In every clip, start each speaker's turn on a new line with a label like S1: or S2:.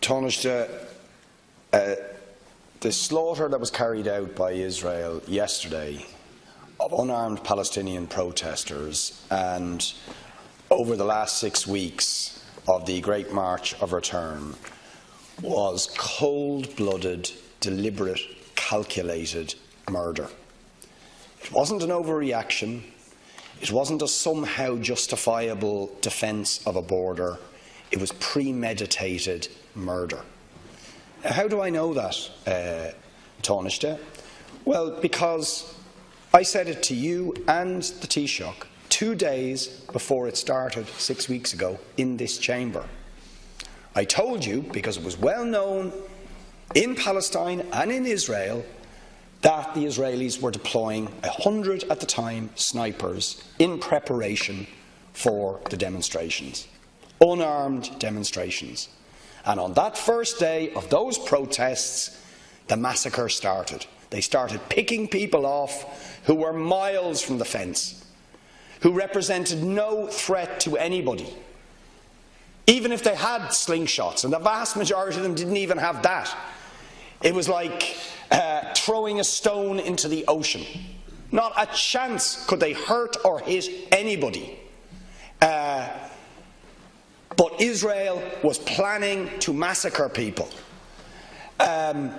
S1: Taoiseach, the slaughter that was carried out by Israel yesterday of unarmed Palestinian protesters and over the last 6 weeks of the Great March of Return was cold-blooded, deliberate, calculated murder. It wasn't an overreaction. It wasn't a somehow justifiable defence of a border. It was premeditated murder. How do I know that, Taoiseach? Well, because I said it to you and the Taoiseach 2 days before it started 6 weeks ago in this chamber. I told you, because it was well known in Palestine and in Israel, that the Israelis were deploying 100 at the time snipers in preparation for the demonstrations, unarmed demonstrations. And on that first day of those protests, the massacre started. They started picking people off who were miles from the fence, who represented no threat to anybody, even if they had slingshots, and the vast majority of them didn't even have that. It was like throwing a stone into the ocean. Not a chance could they hurt or hit anybody. But Israel was planning to massacre people. And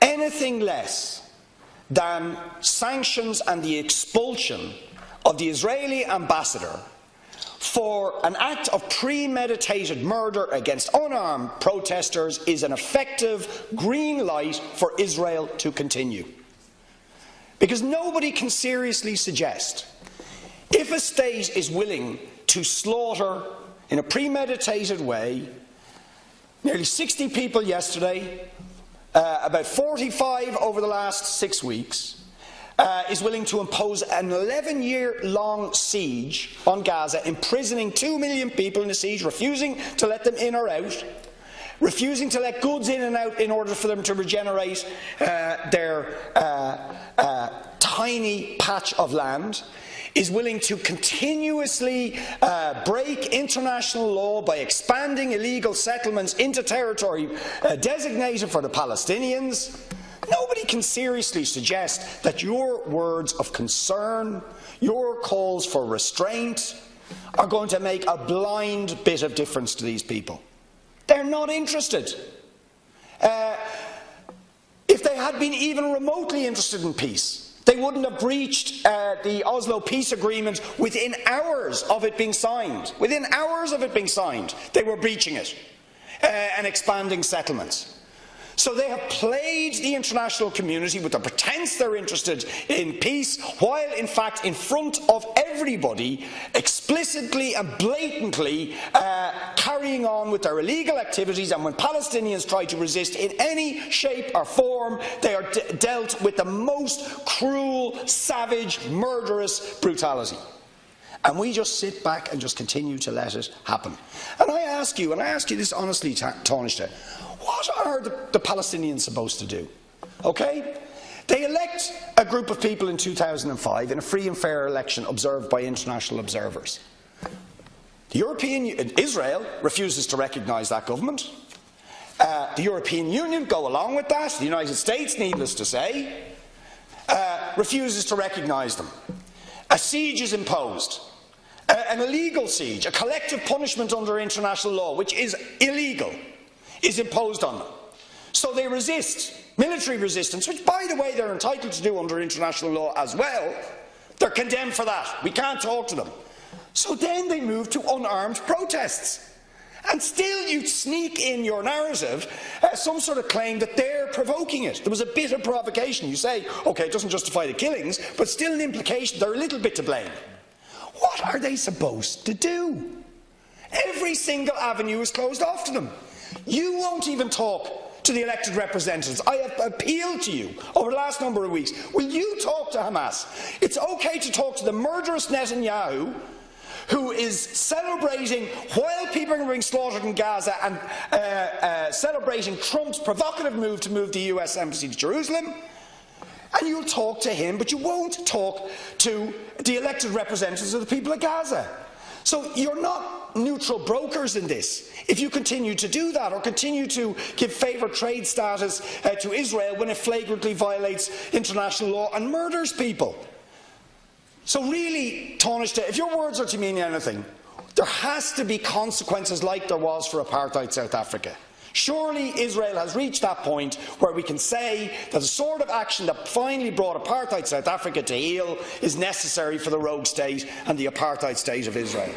S1: anything less than sanctions and the expulsion of the Israeli ambassador for an act of premeditated murder against unarmed protesters is an effective green light for Israel to continue. Because nobody can seriously suggest, if a state is willing to slaughter in a premeditated way nearly 60 people yesterday, about 45 over the last 6 weeks, is willing to impose an 11-year-long siege on Gaza, imprisoning 2 million people in a siege, refusing to let them in or out, refusing to let goods in and out in order for them to regenerate their tiny patch of land, is willing to continuously break international law by expanding illegal settlements into territory designated for the Palestinians. Nobody can seriously suggest that your words of concern, your calls for restraint, are going to make a blind bit of difference to these people. They're not interested. If they had been even remotely interested in peace, they wouldn't have breached the Oslo peace agreement within hours of it being signed. Within hours of it being signed, they were breaching it and expanding settlements. So they have played the international community with the pretense they're interested in peace, while in fact in front of everybody, explicitly and blatantly carrying on with their illegal activities. And when Palestinians try to resist in any shape or form, they are dealt with the most cruel, savage, murderous brutality. And we just sit back and just continue to let it happen. And I ask you this honestly, Taoiseach, what are the Palestinians supposed to do? Okay? They elect a group of people in 2005 in a free and fair election observed by international observers. Israel refuses to recognise that government. The European Union go along with that. The United States, needless to say, refuses to recognise them. A siege is imposed. An illegal siege, a collective punishment under international law, which is illegal, is imposed on them. So they resist. Military resistance, which, by the way, they're entitled to do under international law as well. They're condemned for that. We can't talk to them. So then they move to unarmed protests. And still you sneak in your narrative some sort of claim that they're provoking it. There was a bit of provocation. You say, OK, it doesn't justify the killings, but still an implication they're a little bit to blame. What are they supposed to do? Every single avenue is closed off to them. You won't even talk to the elected representatives. I have appealed to you over the last number of weeks. Will you talk to Hamas? It's OK to talk to the murderous Netanyahu, who is celebrating, while people are being slaughtered in Gaza, and celebrating Trump's provocative move to move the US embassy to Jerusalem. And you'll talk to him, but you won't talk to the elected representatives of the people of Gaza. So you're not neutral brokers in this if you continue to do that, or continue to give favoured trade status to Israel when it flagrantly violates international law and murders people. So really, Taoiseach, if your words are to mean anything, there has to be consequences like there was for apartheid South Africa. Surely Israel has reached that point where we can say that the sort of action that finally brought apartheid South Africa to heel is necessary for the rogue state and the apartheid state of Israel.